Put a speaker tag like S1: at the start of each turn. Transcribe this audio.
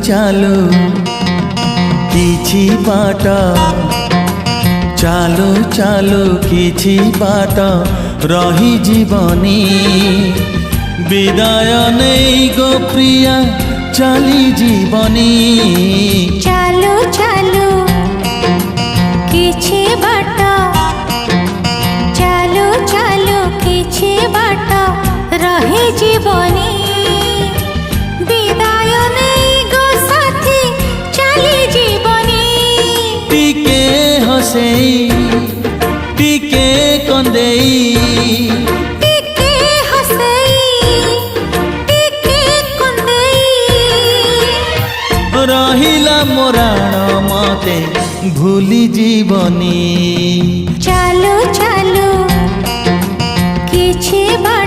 S1: ଚାଲୁ କିଛି ବାଟ ଚାଲୁ ଚାଲୁ କିଛି ବାଟ ରହିଯିବନି ବିଦାୟ ନେଇ ଗୋ ପ୍ରିୟା ଚାଲିଯିବନି
S2: ଚାଲୁ ଚାଲୁ କିଛି ବାଟ ଚାଲୁ ଚାଲୁ କିଛି ବାଟ ରହିଯିବନି ବିଦାୟ ନେଇ ଗୋ ସାଥୀ ଚାଲିଯିବନି
S1: ଟିକେ ହସେଇ ଟିକେ କନ୍ଦେଇ
S2: ଟିକେ ହସେଇ ଟିକେ କନ୍ଦେଇ
S1: ରହିଲା ମୋରାଣ ମତେ ଭୁଲି ଯିବନି
S2: ଚାଲୁ ଚାଲୁ କିଛି ବାଟ